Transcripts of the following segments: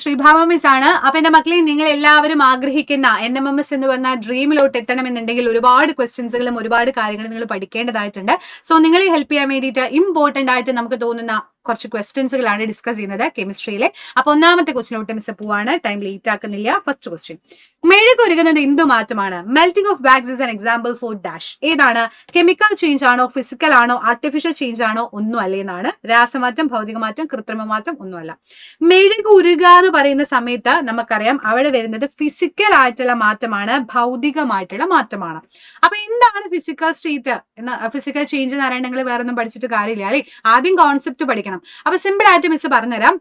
Sreebhama miss ആണ്. അപ്പൊ എന്റെ മക്കളെ, നിങ്ങൾ എല്ലാവരും ആഗ്രഹിക്കുന്ന NMMS എന്ന് പറഞ്ഞ ഡ്രീമിലോട്ട് എത്തണമെന്നുണ്ടെങ്കിൽ ഒരുപാട് ക്വസ്റ്റ്യൻസുകളും ഒരുപാട് കാര്യങ്ങളും നിങ്ങൾ പഠിക്കേണ്ടതായിട്ടുണ്ട്. സോ നിങ്ങളെ ഹെൽപ്പ് ചെയ്യാൻ വേണ്ടിയിട്ട് ഇമ്പോർട്ടന്റ് ആയിട്ട് നമുക്ക് തോന്നുന്ന കുറച്ച് ക്വസ്റ്റ്യൻസുകളാണ് ഡിസ്കസ് ചെയ്യുന്നത് കെമിസ്ട്രിയിലെ. അപ്പൊ ഒന്നാമത്തെ ക്വസ്റ്റിനോട്ട് മിസ് പോവാണ്, ടൈം ലേറ്റ് ആക്കുന്നില്ല. ഫസ്റ്റ് ക്വസ്റ്റ്യൻ, മെഴുകുരുകുന്നത് എന്തു മാറ്റമാണ്? Melting of wax is an example for dash. ഏതാണ്? കെമിക്കൽ ചേഞ്ച് ആണോ, ഫിസിക്കൽ ആണോ, ആർട്ടിഫിഷ്യൽ ചേഞ്ച് ആണോ, ഒന്നും അല്ലേ എന്നാണ്. രാസമാറ്റം, ഭൗതിക മാറ്റം, കൃത്രിമ മാറ്റം, ഒന്നുമല്ല. മെഴുക് ഉരുക എന്ന് പറയുന്ന സമയത്ത് നമുക്കറിയാം അവിടെ വരുന്നത് ഫിസിക്കൽ ആയിട്ടുള്ള മാറ്റമാണ്, ഭൗതികമായിട്ടുള്ള മാറ്റമാണ്. അപ്പൊ എന്താണ് ഫിസിക്കൽ സ്റ്റേറ്റ്, ഫിസിക്കൽ ചേഞ്ച് എന്ന് പറയുന്നത് നിങ്ങൾ വേറെ ഒന്നും പഠിച്ചിട്ട് കാര്യമില്ല അല്ലെ. ആദ്യം കോൺസെപ്റ്റ് പഠിക്കണം. അപ്പൊ സിമ്പിൾ ആയിട്ട് മിസ് പറഞ്ഞുതരാം.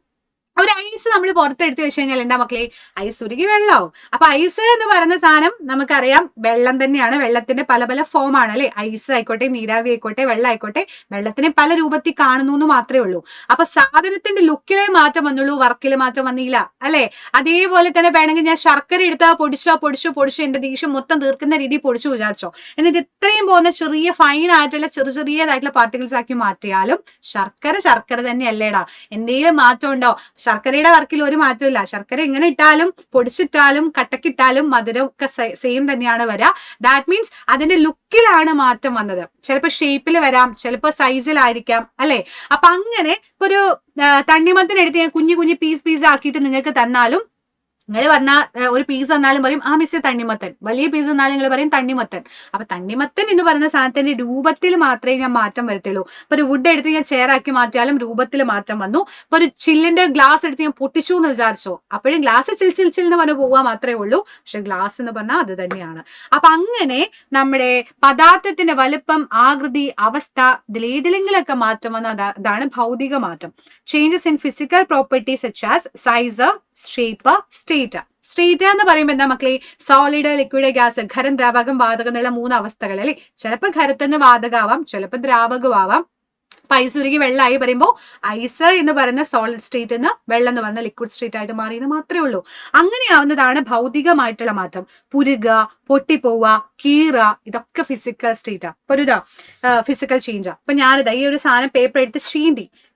ഒരു ഐസ് നമ്മൾ പുറത്തെടുത്ത് വെച്ച് കഴിഞ്ഞാൽ എന്താ മക്കളെ? ഐസ് ഉരുകി വെള്ളമാവും. അപ്പൊ ഐസ് എന്ന് പറയുന്ന സാധനം നമുക്കറിയാം വെള്ളം തന്നെയാണ്. വെള്ളത്തിന്റെ പല പല ഫോം ആണ് അല്ലെ. ഐസ് ആയിക്കോട്ടെ, നീരാവി ആയിക്കോട്ടെ, വെള്ളം ആയിക്കോട്ടെ, വെള്ളത്തിനെ പല രൂപത്തിൽ കാണുന്നു എന്ന് മാത്രമേ ഉള്ളൂ. അപ്പൊ സാധനത്തിന്റെ ലുക്കിലെ മാറ്റം വന്നുള്ളൂ, വർക്കിൽ മാറ്റം വന്നില്ല അല്ലെ. അതേപോലെ തന്നെ വേണമെങ്കിൽ ഞാൻ ശർക്കര എടുത്താൽ പൊടിച്ചോ എന്റെ ദേഷ്യം മൊത്തം തീർക്കുന്ന രീതി പൊടിച്ചു വിചാരിച്ചോ, എന്നിട്ട് ഇത്രയും പോകുന്ന ചെറിയ ഫൈൻ ആയിട്ടുള്ള ചെറിയതായിട്ടുള്ള പാർട്ടിക്കിൾസ് ആക്കി മാറ്റിയാലും ശർക്കര തന്നെയല്ലേടാ. എന്തെങ്കിലും മാറ്റം ഉണ്ടോ? ശർക്കരയുടെ വർക്കിൽ ഒരു മാറ്റമില്ല. ശർക്കര എങ്ങനെ ഇട്ടാലും, പൊടിച്ചിട്ടാലും, കട്ടക്കിട്ടാലും മധുരം ഒക്കെ സെയിം തന്നെയാണ് വരിക. ദാറ്റ് മീൻസ് അതിന്റെ ലുക്കിലാണ് മാറ്റം വന്നത്. ചിലപ്പോൾ ഷേപ്പിൽ വരാം, ചിലപ്പോൾ സൈസിലായിരിക്കാം അല്ലെ. അപ്പൊ അങ്ങനെ ഒരു തണ്ണിമത്തനെടുത്ത് ഞാൻ കുഞ്ഞു പീസ് ആക്കിയിട്ട് നിങ്ങൾക്ക് തന്നാലും, നിങ്ങൾ പറഞ്ഞാൽ ഒരു പീസ് തന്നാലും പറയും ആ മിസ് തണ്ണിമത്തൻ. വലിയ പീസ് തന്നാലും നിങ്ങൾ പറയും തണ്ണിമത്തൻ. അപ്പൊ തണ്ണിമത്തൻ എന്ന് പറയുന്ന സാധനത്തിന്റെ രൂപത്തിൽ മാത്രമേ ഞാൻ മാറ്റം വരുത്തുള്ളൂ. ഇപ്പൊ ഒരു വുഡ് എടുത്ത് ഞാൻ ചെയറാക്കി മാറ്റിയാലും രൂപത്തിൽ മാറ്റം വന്നു. ഇപ്പൊ ഒരു ചില്ലിന്റെ ഗ്ലാസ് എടുത്ത് ഞാൻ പൊട്ടിച്ചു എന്ന് വിചാരിച്ചോ, അപ്പോഴും ഗ്ലാസ് ചിൽ എന്ന് പറഞ്ഞ് പോകാൻ മാത്രമേ ഉള്ളൂ. പക്ഷെ ഗ്ലാസ് എന്ന് പറഞ്ഞാൽ അത് തന്നെയാണ്. അപ്പൊ അങ്ങനെ നമ്മുടെ പദാർത്ഥത്തിന്റെ വലുപ്പം, ആകൃതി, അവസ്ഥ, ഇതിലേതിലെങ്കിലൊക്കെ മാറ്റം വന്ന അതാണ് ഭൗതിക മാറ്റം. Changes in physical properties such as size, shape, state എന്ന് പറയുമ്പോൾ എന്താ മക്കളെ? സോളിഡ്, ലിക്വിഡ്, ഗ്യാസ്, ഖരം, ദ്രാവകം, വാതകം എന്നുള്ള 3 അവസ്ഥകൾ അല്ലെ. ചിലപ്പോൾ ഖരത്തിന് വാതകമാവാം, ചിലപ്പോൾ ദ്രാവകമാവാം. ഐസ് ഉരുകി വെള്ളമായി പറയുമ്പോൾ ഐസ് എന്ന് പറയുന്ന സോളിഡ് സ്റ്റേറ്റ് എന്ന് വെള്ളം എന്ന് പറയുന്ന ലിക്വിഡ് സ്റ്റേറ്റ് ആയിട്ട് മാറിയെന്ന് മാത്രമേ ഉള്ളൂ. അങ്ങനെയാവുന്നതാണ് ഭൗതികമായിട്ടുള്ള മാറ്റം. പുരുക, പൊട്ടിപ്പോവുക, കീറ, ഇതൊക്കെ ഫിസിക്കൽ സ്റ്റേറ്റാ. ഇപ്പൊ ഒരു ഫിസിക്കൽ ചേഞ്ചാ. ഇപ്പൊ ഞാനിതാ ഈ ഒരു സാധനം പേപ്പർ എടുത്ത്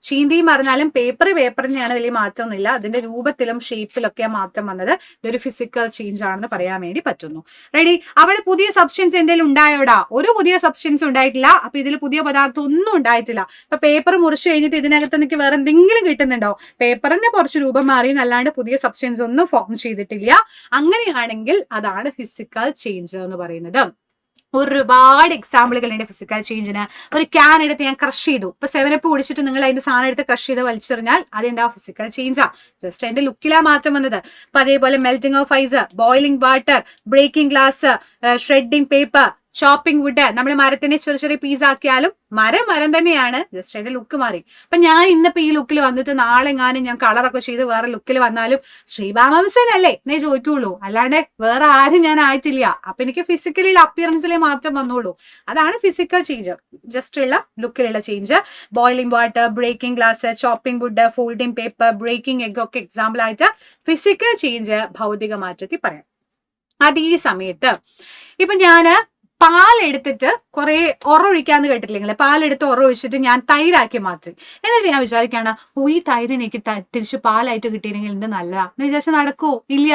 ചീന്തി പറഞ്ഞാലും പേപ്പർ തന്നെയാണ്, വലിയ മാറ്റമൊന്നുമില്ല. അതിന്റെ രൂപത്തിലും ഷേപ്പിലൊക്കെ മാറ്റം വന്നത്. ഇതൊരു ഫിസിക്കൽ ചേഞ്ച് ആണെന്ന് പറയാൻ വേണ്ടി പറ്റുന്നു. റെഡി? അവിടെ പുതിയ സബ്സ്റ്റൻസ് എന്തെങ്കിലും ഉണ്ടായോടാ? ഒരു പുതിയ സബ്സ്റ്റൻസ് ഉണ്ടായിട്ടില്ല. അപ്പൊ ഇതിൽ പുതിയ പദാർത്ഥം ഒന്നും ഉണ്ടായിട്ടില്ല. ഇപ്പൊ പേപ്പർ മുറിച്ച് കഴിഞ്ഞിട്ട് ഇതിനകത്ത് എനിക്ക് വേറെ എന്തെങ്കിലും കിട്ടുന്നുണ്ടോ? പേപ്പറിന്റെ കുറച്ച് രൂപം മാറി എന്നല്ലാണ്ട് പുതിയ സബ്സ്റ്റൻസ് ഒന്നും ഫോം ചെയ്തിട്ടില്ല. അങ്ങനെയാണെങ്കിൽ അതാണ് ഫിസിക്കൽ ചേഞ്ച് എന്ന് പറയുന്നത്. ഒരുപാട് എക്സാമ്പിളുകളുണ്ട് ഫിസിക്കൽ ചേഞ്ചിന്. ഒരു ക്യാൻ എടുത്ത് ഞാൻ ക്രഷ് ചെയ്തു. ഇപ്പൊ 7up കുടിച്ചിട്ട് നിങ്ങൾ അതിന്റെ സാധനം എടുത്ത് ക്രഷ് ചെയ്ത് വലിച്ചെറിഞ്ഞാൽ അതെന്താ? ഫിസിക്കൽ ചേഞ്ചാ. ജസ്റ്റ് അതിന്റെ ലുക്കിലാ മാറ്റം വന്നത്. അപ്പൊ അതേപോലെ melting of ice, boiling water, breaking glass, shredding paper, chopping wood. നമ്മൾ മരത്തിനെ ചെറിയ പീസ് ആക്കിയാലും മരം തന്നെയാണ്, ജസ്റ്റ് അതിന്റെ ലുക്ക് മാറി. അപ്പൊ ഞാൻ ഇന്നിപ്പോ ഈ ലുക്കിൽ വന്നിട്ട് നാളെ എങ്ങാനും ഞാൻ കളറൊക്കെ ചെയ്ത് വേറെ ലുക്കിൽ വന്നാലും ശ്രീഭാമ മിസ്സൻ അല്ലേ എന്നേ ചോദിക്കുള്ളൂ, അല്ലാണ്ട് വേറെ ആരും ഞാൻ ആയിട്ടില്ല. അപ്പൊ എനിക്ക് ഫിസിക്കലി അപ്പിയറൻസിലെ മാറ്റം വന്നോളൂ. അതാണ് ഫിസിക്കൽ ചേഞ്ച്, ജസ്റ്റ് ഉള്ള ലുക്കിലുള്ള change. Boiling water, breaking glass, chopping wood, folding paper, breaking egg ഒക്കെ എക്സാമ്പിൾ ആയിട്ട് ഫിസിക്കൽ ചേഞ്ച്, ഭൗതിക മാറ്റത്തിൽ പറയാം. അതേ സമയത്ത് ഇപ്പൊ ഞാന് പാലെടുത്തിട്ട് കുറെ ഒഴിക്കാന്ന് കേട്ടിട്ടില്ലെങ്കിൽ, പാലെടുത്ത് ഒഴിച്ചിട്ട് ഞാൻ തൈരാക്കി മാറ്റി. എന്നിട്ട് ഞാൻ വിചാരിക്കാണ് ഈ തൈരിന് എനിക്ക് തിരിച്ച് പാലായിട്ട് കിട്ടിയില്ലെങ്കിൽ എന്ത് നല്ലതാ എന്ന് വിചാരിച്ചാൽ നടക്കുവോ? ഇല്ല.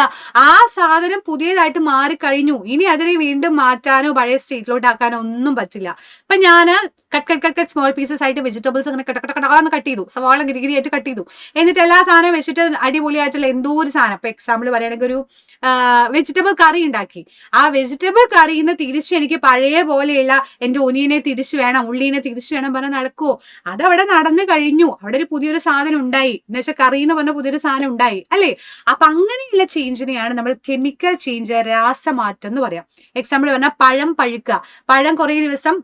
ആ സാധനം പുതിയതായിട്ട് മാറിക്കഴിഞ്ഞു. ഇനി അതിനെ വീണ്ടും മാറ്റാനോ പഴയ സ്റ്റേറ്റിലോട്ട് ആക്കാനോ ഒന്നും പറ്റില്ല. ഇപ്പൊ ഞാന് കട്ട് സ്മോൾ പീസസ് ആയിട്ട് വെജിറ്റബിൾസ് അങ്ങനെ കടന്ന് കട്ട് ചെയ്തു. സവാള ഗിരിഗിരിയായിട്ട് കട്ട് ചെയ്തു. എന്നിട്ട് എല്ലാ സാധനവും വെച്ചിട്ട് അടിപൊളിയായിട്ടുള്ള എന്തോ ഒരു സാധനം, ഇപ്പൊ എക്സാമ്പിൾ പറയുകയാണെങ്കിൽ ഒരു വെജിറ്റബിൾ കറി ഉണ്ടാക്കി. ആ വെജിറ്റബിൾ കറിയിൽ നിന്ന് തിരിച്ച് എനിക്ക് പഴയ പോലെയുള്ള എന്റെ ഒനിയനെ തിരിച്ചു വേണം, ഉള്ളീനെ തിരിച്ചു വേണം പറഞ്ഞാൽ നടക്കുവോ? അതവിടെ നടന്നു കഴിഞ്ഞു. അവിടെ ഒരു പുതിയൊരു സാധനം ഉണ്ടായി എന്ന് വെച്ചാൽ കറി എന്ന് പറഞ്ഞ പുതിയൊരു സാധനം ഉണ്ടായി അല്ലേ. അപ്പൊ അങ്ങനെയുള്ള ചേഞ്ചിനെയാണ് നമ്മൾ കെമിക്കൽ ചേഞ്ച്, രാസമാറ്റം എന്ന് പറയാം. എക്സാമ്പിൾ പറഞ്ഞാൽ പഴം പഴുക്കുക. പഴം കുറേ ദിവസം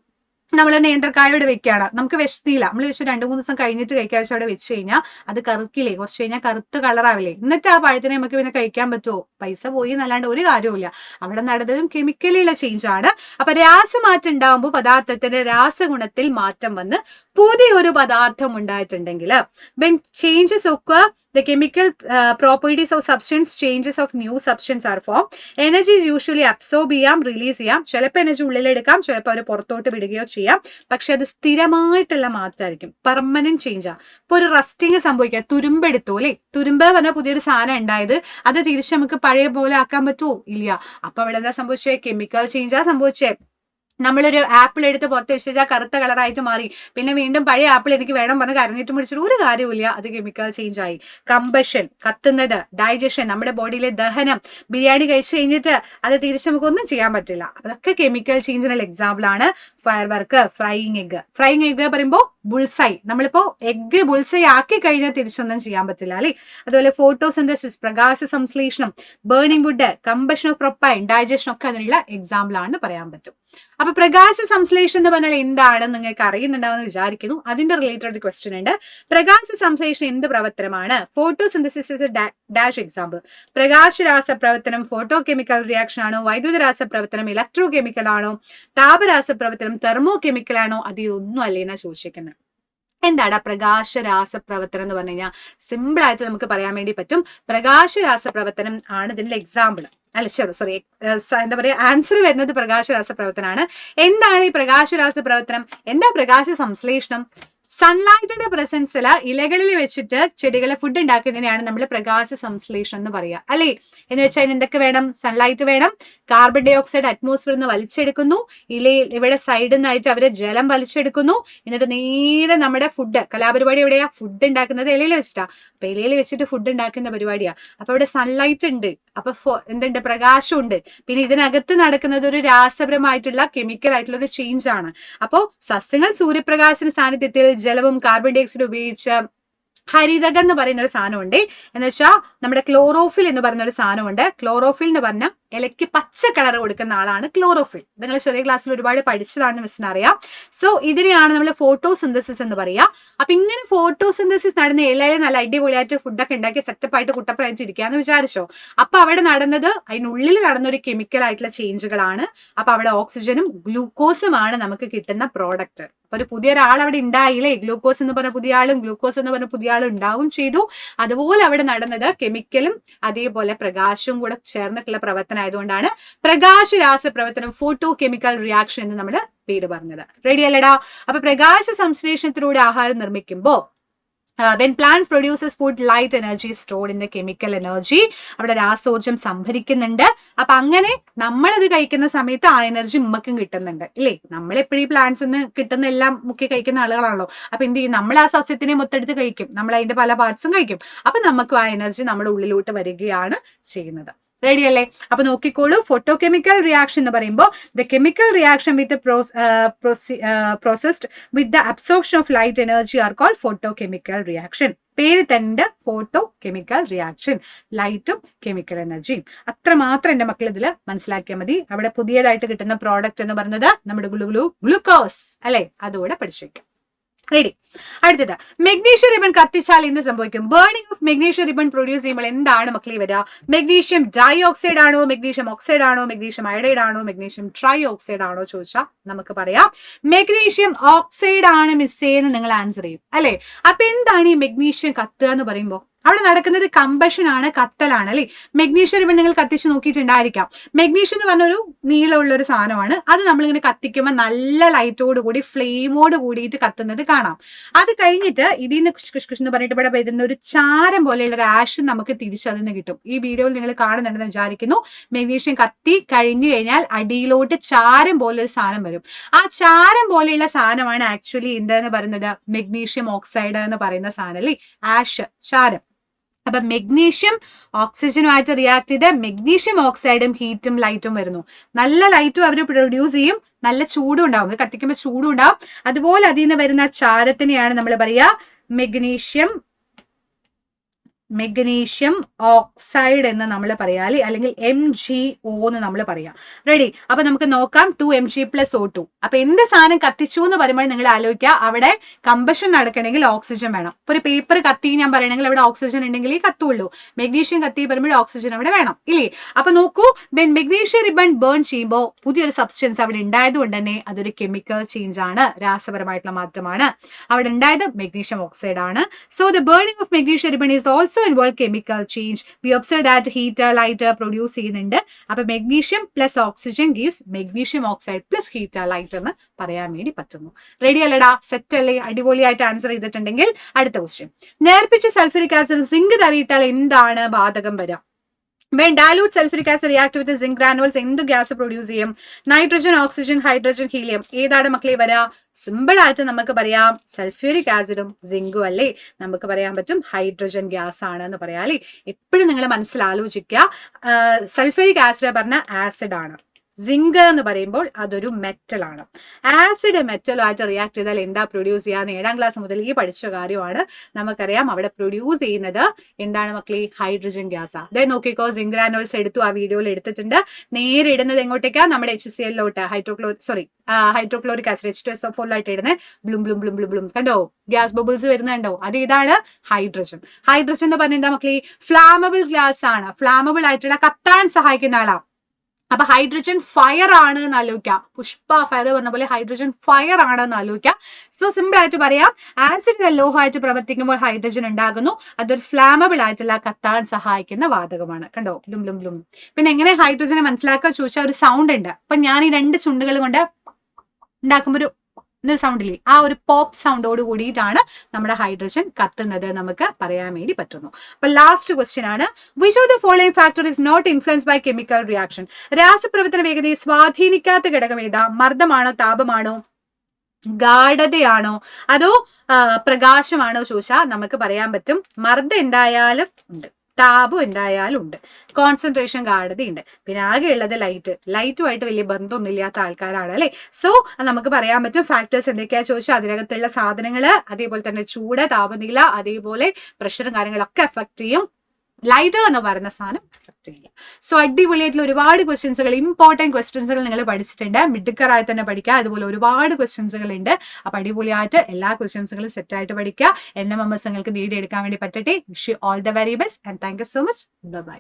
നമ്മൾ നേന്ത്രക്കായോടെ വെക്കുകയാണ്, നമുക്ക് വിശത്തില്ല, നമ്മൾ വെച്ച് 2-3 ദിവസം കഴിഞ്ഞിട്ട് കഴിക്കാൻ വെച്ചാൽ അവിടെ വെച്ച് കഴിഞ്ഞാൽ അത് കറുക്കില്ലേ, കുറച്ച് കഴിഞ്ഞാൽ കറുത്ത കളറാവില്ലേ. എന്നിട്ട് ആ പഴത്തിനെ നമുക്ക് പിന്നെ കഴിക്കാൻ പറ്റുമോ? പൈസ പോയി എന്നല്ലാണ്ട് ഒരു കാര്യമില്ല. അവിടെ നടന്നതും കെമിക്കലിലുള്ള ചേഞ്ച് ആണ്. അപ്പൊ രാസമാറ്റം ഉണ്ടാകുമ്പോൾ പദാർത്ഥത്തിന്റെ രാസഗുണത്തിൽ മാറ്റം വന്ന് പുതിയൊരു പദാർത്ഥം ഉണ്ടായിട്ടുണ്ടെങ്കിൽ, when changes occur, the chemical properties of substance changes of new substance are formed. Energy is usually absorb ചെയ്യാം, റിലീസ് ചെയ്യാം. ചിലപ്പോൾ എനർജി ഉള്ളിലെടുക്കാം, ചിലപ്പോൾ അവർ പുറത്തോട്ട് വിടുകയോ ചെയ്യും. ചെയ്യാം. പക്ഷെ അത് സ്ഥിരമായിട്ടുള്ള മാറ്റമായിരിക്കും, പെർമനന്റ് ചേഞ്ചാ. ഇപ്പൊ ഒരു റസ്റ്റിങ് സംഭവിക്കുക, തുരുമ്പെടുത്തു അല്ലെ, തുരുമ്പ് പറഞ്ഞ പുതിയൊരു സാധനം ഉണ്ടായത്, അത് തിരിച്ച് നമുക്ക് പഴയ പോലെ ആക്കാൻ പറ്റുമോ? ഇല്ല. അപ്പൊ അവിടെ എന്താ സംഭവിച്ചേ? കെമിക്കൽ ചേഞ്ചാ സംഭവിച്ചേ. നമ്മളൊരു ആപ്പിൾ എടുത്ത് പുറത്ത് വെച്ചാൽ കറുത്ത കളറായിട്ട് മാറി, പിന്നെ വീണ്ടും പഴയ ആപ്പിൾ എനിക്ക് വേണം പറഞ്ഞ് കരഞ്ഞിട്ട് പിടിച്ചിട്ട് ഒരു കാര്യമില്ല, അത് കെമിക്കൽ ചേഞ്ച് ആയി. കമ്പഷൻ, കത്തുന്നത്, ഡൈജഷൻ, നമ്മുടെ ബോഡിയിലെ ദഹനം, ബിരിയാണി കഴിച്ചു കഴിഞ്ഞിട്ട് അത് തിരിച്ച് നമുക്കൊന്നും ചെയ്യാൻ പറ്റില്ല. അതൊക്കെ കെമിക്കൽ ചേഞ്ചിനുള്ള എക്സാമ്പിൾ ആണ്. Fire work, frying egg. Frying egg പറയുമ്പോൾ ബുൾസൈ, നമ്മളിപ്പോ എഗ് ബുൾസൈ ആക്കി കഴിഞ്ഞാൽ തിരിച്ചൊന്നും ചെയ്യാൻ പറ്റില്ല അല്ലെ. അതുപോലെ ഫോട്ടോസിന്തസിസ്, പ്രകാശ സംശ്ലേഷണം, burning wood, combustion of propane, digestion ഒക്കെ അതിനുള്ള എക്സാമ്പിൾ ആണ് പറയാൻ പറ്റും. അപ്പൊ പ്രകാശ സംശ്ലേഷണം എന്ന് പറഞ്ഞാൽ എന്താണെന്ന് നിങ്ങൾക്ക് അറിയുന്നുണ്ടാവുമെന്ന് വിചാരിക്കുന്നു. അതിന്റെ റിലേറ്റഡ് ക്വസ്റ്റ്യൻ ഉണ്ട്. പ്രകാശ സംശ്ലേഷണം എന്ത് പ്രവർത്തനമാണ്? Photosynthesis is a dash example. പ്രകാശരാസ പ്രവർത്തനം ഫോട്ടോ കെമിക്കൽ റിയാക്ഷൻ ആണോ? വൈദ്യുത രാസ പ്രവർത്തനം ഇലക്ട്രോ കെമിക്കൽ ആണോ? താപരാസ പ്രവർത്തനം തെർമോ കെമിക്കൽ ആണോ? അത് ഒന്നും അല്ലേന്നാ ചോദിച്ചിരിക്കുന്നത്. എന്താണ് പ്രകാശരാസ പ്രവർത്തനം എന്ന് പറഞ്ഞു കഴിഞ്ഞാൽ സിമ്പിൾ ആയിട്ട് നമുക്ക് പറയാൻ വേണ്ടി പറ്റും. പ്രകാശരാസ പ്രവർത്തനം ആണ് ഇതിന്റെ എക്സാമ്പിൾ. അല്ല സോറി എന്താ പറയാ, ആൻസർ വരുന്നത് പ്രകാശരാസ പ്രവർത്തനമാണ്. എന്താണ് ഈ പ്രകാശരാസ പ്രവർത്തനം? എന്താ പ്രകാശ സംശ്ലേഷണം? സൺലൈറ്റിന്റെ പ്രസൻസിൽ ഇലകളിൽ വെച്ചിട്ട് ചെടികളെ ഫുഡ് ഉണ്ടാക്കുന്നതിനെയാണ് നമ്മൾ പ്രകാശ സംശ്ലേഷണം എന്ന് പറയുക അല്ലെ. എന്ന് വെച്ചാൽ അതിന് എന്തൊക്കെ വേണം? സൺലൈറ്റ് വേണം, കാർബൺ ഡൈ ഓക്സൈഡ് അറ്റ്മോസ്ഫിയറിൽ നിന്ന് വലിച്ചെടുക്കുന്നു, ഇവിടെ സൈഡിൽ നിന്നായിട്ട് അവര് ജലം വലിച്ചെടുക്കുന്നു, എന്നിട്ട് നേരെ നമ്മുടെ ഫുഡ്, കലാപരിപാടി എവിടെയാ? ഫുഡ് ഉണ്ടാക്കുന്നത് ഇലയിൽ വെച്ചിട്ടാ. അപ്പൊ ഇലയിൽ വെച്ചിട്ട് ഫുഡ് ഉണ്ടാക്കുന്ന പരിപാടിയാ. അപ്പൊ ഇവിടെ സൺലൈറ്റ് ഉണ്ട്, അപ്പൊ എന്തുണ്ട്? പ്രകാശം ഉണ്ട്. പിന്നെ ഇതിനകത്ത് നടക്കുന്നത് ഒരു രാസപരമായിട്ടുള്ള കെമിക്കൽ ആയിട്ടുള്ള ഒരു ചേഞ്ച് ആണ്. അപ്പോ സസ്യങ്ങൾ സൂര്യപ്രകാശന സാന്നിധ്യത്തിൽ ജലവും കാർബൺ ഡൈ ഓക്സൈഡ് ഉപയോഗിച്ച് ഹരിതകം എന്ന് പറയുന്ന ഒരു സാധനമുണ്ട്. എന്ന് വെച്ചാൽ നമ്മുടെ ക്ലോറോഫിൽ എന്ന് പറയുന്ന ഒരു സാധനമുണ്ട്. ക്ലോറോഫിൽ എന്ന് പറഞ്ഞാൽ ഇലയ്ക്ക് പച്ച കളർ കൊടുക്കുന്ന ആളാണ് ക്ലോറോഫിൽ. നിങ്ങൾ ചെറിയ ക്ലാസ്സിൽ ഒരുപാട് പഠിച്ചതാണെന്ന് മിസ്സിന് അറിയാം. സോ ഇതിനെയാണ് നമ്മൾ ഫോട്ടോസിന്തസിസ് എന്ന് പറയുക. അപ്പൊ ഇങ്ങനെ ഫോട്ടോസിന്തസിസ് നടന്ന ഇലയിൽ നല്ല അടിപൊളിയായിട്ട് ഫുഡൊക്കെ ഉണ്ടാക്കി സെറ്റപ്പ് ആയിട്ട് കുട്ടപ്പഴച്ച് ഇരിക്കാന്ന് വിചാരിച്ചോ. അപ്പൊ അവിടെ നടന്നത്, അതിനുള്ളിൽ നടന്ന ഒരു കെമിക്കൽ ആയിട്ടുള്ള ചേഞ്ചുകളാണ്. അപ്പൊ അവിടെ ഓക്സിജനും ഗ്ലൂക്കോസുമാണ് നമുക്ക് കിട്ടുന്ന പ്രോഡക്റ്റ്. അപ്പൊ ഒരു പുതിയൊരാൾ അവിടെ ഉണ്ടായില്ലേ, ഗ്ലൂക്കോസ് എന്ന് പറഞ്ഞ പുതിയ ആളും ഗ്ലൂക്കോസ് എന്ന് പറഞ്ഞ പുതിയ ആളും ഉണ്ടാവും ചെയ്തു. അതുപോലെ അവിടെ നടന്നത് കെമിക്കലും അതേപോലെ പ്രകാശവും കൂടെ ചേർന്നിട്ടുള്ള പ്രവർത്തനം ആയതുകൊണ്ടാണ് പ്രകാശരാസ പ്രവർത്തനം, ഫോട്ടോ കെമിക്കൽ റിയാക്ഷൻ എന്ന് നമ്മൾ പേര് പറഞ്ഞത്. റെഡി അല്ലടാ? അപ്പൊ പ്രകാശ സംശ്ലേഷണത്തിലൂടെ ആഹാരം നിർമ്മിക്കുമ്പോ when plants produces food, light energy is stored in the chemical energy. അവിടെ രാസോർജം സംഭരിക്കുന്നുണ്ട്. അപ്പൊ അങ്ങനെ നമ്മളത് കഴിക്കുന്ന സമയത്ത് ആ എനർജി ഉമ്മക്കും കിട്ടുന്നുണ്ട് ഇല്ലേ. നമ്മളെപ്പോഴും ഈ പ്ലാന്റ്സ് നിന്ന് കിട്ടുന്ന എല്ലാം മുക്കി കഴിക്കുന്ന ആളുകളാണല്ലോ. അപ്പൊ എന്ത് ചെയ്യും? നമ്മൾ ആ സസ്യത്തിനെ മൊത്തെടുത്ത് കഴിക്കും, നമ്മൾ അതിന്റെ പല പാർട്സും കഴിക്കും. അപ്പൊ നമുക്കും ആ എനർജി നമ്മുടെ ഉള്ളിലോട്ട് വരികയാണ് ചെയ്യുന്നത്. റെഡി അല്ലേ? അപ്പൊ നോക്കിക്കോളൂ, ഫോട്ടോ കെമിക്കൽ റിയാക്ഷൻ എന്ന് പറയുമ്പോൾ the chemical reaction with processed with the absorption of light energy are called photo chemical reaction. പേര് തന്നെ ഫോട്ടോ കെമിക്കൽ റിയാക്ഷൻ, ലൈറ്റും കെമിക്കൽ എനർജിയും. അത്ര മാത്രം എന്റെ മക്കൾ ഇതിൽ മനസ്സിലാക്കിയാൽ മതി. അവിടെ പുതിയതായിട്ട് കിട്ടുന്ന പ്രോഡക്റ്റ് എന്ന് പറയുന്നത് നമ്മുടെ ഗ്ലൂക്കോസ് അല്ലെ, അതുകൂടെ പഠിച്ചു വെക്കാം. റെഡി. അടുത്തത്, മെഗ്നീഷ്യം റിബൺ കത്തിച്ചാൽ എന്ത് സംഭവിക്കും? Burning of magnesium ribbon produce ചെയ്യുമ്പോൾ എന്താണ് മക്കളെ വരിക? മെഗ്നീഷ്യം ഡൈ ഓക്സൈഡ് ആണോ, മെഗ്നീഷ്യം ഓക്സൈഡ് ആണോ, മെഗ്നീഷ്യം അയഡൈഡ് ആണോ, മെഗ്നീഷ്യം ട്രൈ ഓക്സൈഡ് ആണോ ചോദിച്ചാൽ നമുക്ക് പറയാം മെഗ്നീഷ്യം ഓക്സൈഡ് ആണ് മിസ്സേ എന്ന് നിങ്ങൾ ആൻസർ ചെയ്യും അല്ലെ. അപ്പൊ എന്താണ് ഈ മെഗ്നീഷ്യം കത്തുക എന്ന് പറയുമ്പോൾ? അവിടെ നടക്കുന്നത് കമ്പഷൻ ആണ്, കത്തലാണ് അല്ലെ. മെഗ്നീഷ്യം റിബൺ നിങ്ങൾ കത്തിച്ച് നോക്കിയിട്ടുണ്ടായിരിക്കാം. മെഗ്നീഷ്യം എന്ന് പറഞ്ഞൊരു നീളമുള്ള ഒരു സാധനമാണ്. അത് നമ്മളിങ്ങനെ കത്തിക്കുമ്പോൾ നല്ല ലൈറ്റോട് കൂടി ഫ്ലെയിമോട് കൂടിയിട്ട് കത്തുന്നത് കാണാം. അത് കഴിഞ്ഞിട്ട് ഇതിൽ നിന്ന് കുഷ് എന്ന് പറഞ്ഞിട്ട് ഇവിടെ വരുന്ന ഒരു ചാരം പോലെയുള്ള ഒരു ആഷൻ നമുക്ക് തിരിച്ചതിന് കിട്ടും. ഈ വീഡിയോയിൽ നിങ്ങൾ കാണുന്നുണ്ടെന്ന് വിചാരിക്കുന്നു. മെഗ്നീഷ്യം കത്തി കഴിഞ്ഞു കഴിഞ്ഞാൽ അടിയിലോട്ട് ചാരം പോലെ ഒരു സാധനം വരും. ആ ചാരം പോലെയുള്ള സാധനമാണ് ആക്ച്വലി എന്താന്ന് പറയുന്നത്? മെഗ്നീഷ്യം ഓക്സൈഡ് എന്ന് പറയുന്ന സാധനം അല്ലേ, ആഷ്, ചാരം. അപ്പൊ മെഗ്നീഷ്യം ഓക്സിജനുമായിട്ട് റിയാക്ട് ചെയ്ത് മെഗ്നീഷ്യം ഓക്സൈഡും ഹീറ്റും ലൈറ്റും വരുന്നു. നല്ല ലൈറ്റും അവർ പ്രൊഡ്യൂസ് ചെയ്യും, നല്ല ചൂടും ഉണ്ടാവും, കത്തിക്കുമ്പോൾ ചൂടും ഉണ്ടാവും. അതുപോലെ അതിൽ നിന്ന് വരുന്ന ചാരത്തിനെയാണ് നമ്മൾ പറയുക മെഗ്നീഷ്യം ഓക്സൈഡ് എന്ന് നമ്മൾ പറയാം അല്ലെങ്കിൽ MgO എന്ന് നമ്മൾ പറയാം. റെഡി. അപ്പൊ നമുക്ക് നോക്കാം 2Mg+O2. അപ്പൊ എന്ത് സാധനം കത്തിച്ചു എന്ന് പറയുമ്പോൾ നിങ്ങൾ ആലോചിക്കുക, അവിടെ കമ്പഷൻ നടക്കണമെങ്കിൽ ഓക്സിജൻ വേണം. ഇപ്പൊ ഒരു പേപ്പർ കത്തി ഞാൻ പറയണമെങ്കിൽ അവിടെ ഓക്സിജൻ ഉണ്ടെങ്കിൽ കത്തുള്ളൂ. മെഗ്നീഷ്യം കത്തി പറയുമ്പോൾ ഓക്സിജൻ അവിടെ വേണം ഇല്ലേ. അപ്പൊ നോക്കൂ, മെഗ്നീഷ്യം റിബൺ ബേൺ ചെയ്യുമ്പോൾ പുതിയൊരു സബ്സ്റ്റൻസ് അവിടെ ഉണ്ടായതുകൊണ്ട് തന്നെ അതൊരു കെമിക്കൽ ചേഞ്ച് ആണ്, രാസപരമായിട്ടുള്ള മാറ്റമാണ്. അവിടെ ഉണ്ടായത് മെഗ്നീഷ്യം ഓക്സൈഡ് ആണ്. So the burning of magnesium ribbon is also also involve chemical change. We observe that heater lighter produce ചെയ്യുന്നുണ്ട്. അപ്പൊ magnesium plus oxygen gives magnesium oxide plus heater lighter എന്ന് പറയാൻ വേണ്ടി പറ്റുന്നു. റെഡി അല്ലടാ? സെറ്റ് അല്ലേ? അടിപൊളിയായിട്ട് ആൻസർ ചെയ്തിട്ടുണ്ടെങ്കിൽ അടുത്ത ക്വസ്റ്റ്യൻ. നേർപ്പിച്ച സൾഫ്യൂരിക് ആസിഡ് സിങ്ക് തറിയിട്ടാൽ എന്താണ് വാതകം വരിക? When dilute sulfuric acid react with zinc granules, എന്ത് ഗ്യാസ് പ്രൊഡ്യൂസ് ചെയ്യും? Nitrogen, oxygen, hydrogen, helium. ഏതാണ് മക്കളെ വരാ? സിമ്പിൾ ആയിട്ട് നമുക്ക് പറയാം സൾഫ്യൂരിക് ആസിഡും സിങ്കും അല്ലേ? നമുക്ക് പറയാൻ പറ്റും ഹൈഡ്രജൻ ഗ്യാസ് ആണ് എന്ന് പറയാം അല്ലേ? എപ്പോഴും നിങ്ങൾ മനസ്സിലാലോചിക്കുക, സൾഫ്യൂരിക് ആസിഡ് പറഞ്ഞ ആസിഡ് ആണ്, സിങ്ക് എന്ന് പറയുമ്പോൾ അതൊരു മെറ്റൽ ആണ്. ആസിഡ് മെറ്റലുമായിട്ട് റിയാക്ട് ചെയ്താൽ എന്താ പ്രൊഡ്യൂസ് ചെയ്യാന്ന് 7ാം ക്ലാസ് മുതൽ ഈ പഠിച്ച കാര്യമാണ്. നമുക്കറിയാം അവിടെ പ്രൊഡ്യൂസ് ചെയ്യുന്നത് എന്താണ് മക്കളെ? ഹൈഡ്രജൻ ഗ്യാസാ. അതെ നോക്കിക്കോ, സിങ്ക് ഗ്രാനുൾസ് എടുത്തു, ആ വീഡിയോയിൽ എടുത്തിട്ടുണ്ട്. നേരെ ഇടുന്നത് എങ്ങോട്ടേക്കാ? നമ്മുടെ HCl-ലോട്ട്, ഹൈഡ്രോക്ലോറിക് ആസിഡ് H2SO4 ആയിട്ട് ഇടുന്നത്. ബ്ലും ബ്ലും ബ്ലും ബ്ലും ബ്ലും കണ്ടോ? ഗ്യാസ് ബബിൾസ് വരുന്നുണ്ടോ? അത് ഇതാണ് ഹൈഡ്രജൻ. ഹൈഡ്രജൻ എന്ന് പറഞ്ഞ എന്താ മക്കളെ? ഫ്ലാമബിൾ ഗ്യാസ് ആണ്. ഫ്ലാമബിൾ ആയിട്ടുള്ള കത്താൻ സഹായിക്കുന്ന ആളാണ്. അപ്പൊ ഹൈഡ്രജൻ ഫയർ ആണ് എന്ന് ആലോചിക്കാം. പുഷ്പ ഫയർ പറഞ്ഞ പോലെ ഹൈഡ്രജൻ ഫയർ ആണ് എന്ന് ആലോചിക്കാം. സോ സിമ്പിൾ ആയിട്ട് പറയാം, ആസിഡ് ലോഹമായിട്ട് പ്രവർത്തിക്കുമ്പോൾ ഹൈഡ്രജൻ ഉണ്ടാകുന്നു. അതൊരു ഫ്ലാമബിൾ ആയിട്ടുള്ള കത്താൻ സഹായിക്കുന്ന വാതകമാണ്. കണ്ടോ? ലും ലും ലും. പിന്നെ എങ്ങനെ ഹൈഡ്രജനെ മനസ്സിലാക്കാൻ ചോദിച്ചാൽ ഒരു സൗണ്ട് ഉണ്ട്. അപ്പൊ ഞാൻ ഈ 2 ചുണ്ടുകൾ കൊണ്ട് ഉണ്ടാക്കുമ്പോൾ ഒരു സൗണ്ട് ഇല്ലേ? ആ ഒരു പോപ്പ് സൗണ്ടോട് കൂടിയിട്ടാണ് നമ്മുടെ ഹൈഡ്രജൻ കത്തുന്നത് നമുക്ക് പറയാൻ വേണ്ടി പറ്റുന്നു. അപ്പൊ ലാസ്റ്റ് ക്വസ്റ്റ്യൻ ആണ്, which of the following factor is not influence by chemical reaction? രാസപ്രവർത്തന വേഗതയെ സ്വാധീനിക്കാത്ത ഘടകം ഏതാ? മർദ്ദമാണോ, താപമാണോ, ഗാഢതയാണോ, അതോ പ്രകാശമാണോ ചോദിച്ചാൽ നമുക്ക് പറയാൻ പറ്റും മർദ്ദം എന്തായാലും ഉണ്ട്, താപം എന്തായാലും ഉണ്ട്, കോൺസെൻട്രേഷൻ ഗാഢതയുണ്ട്. പിന്നെ ആകെയുള്ളത് ലൈറ്റുമായിട്ട് വലിയ ബന്ധമൊന്നും ഇല്ലാത്ത ആൾക്കാരാണ് അല്ലെ? സോ നമുക്ക് പറയാൻ പറ്റും ഫാക്ടേഴ്സ് എന്തൊക്കെയാ ചോദിച്ചാൽ അതിനകത്തുള്ള സാധനങ്ങള്, അതേപോലെ തന്നെ ചൂട്, താപനില, അതേപോലെ പ്രഷറും കാര്യങ്ങളൊക്കെ എഫക്ട് ചെയ്യും. ലൈറ്റർ എന്ന് പറയുന്ന സാധനം എഫക്ട് ചെയ്യില്ല. സോ അടിപൊളിയായിട്ടുള്ള ഒരുപാട് ക്വസ്റ്റ്യൻസുകൾ, ഇമ്പോർട്ടൻറ്റ് ക്വസ്റ്റ്യൻസുകൾ നിങ്ങൾ പഠിച്ചിട്ടുണ്ട്. മിടുക്കറായി തന്നെ പഠിക്കുക. അതുപോലെ ഒരുപാട് ക്വസ്റ്റ്യൻസുകൾ ഉണ്ട്. അപ്പൊ അടിപൊളിയായിട്ട് എല്ലാ ക്വസ്റ്റ്യൻസുകളും സെറ്റ് ആയിട്ട് പഠിക്കുക. NMMS നിങ്ങൾക്ക് നേടിയെടുക്കാൻ വേണ്ടി പറ്റട്ടെ. Wish you all the very best and thank you so much. By.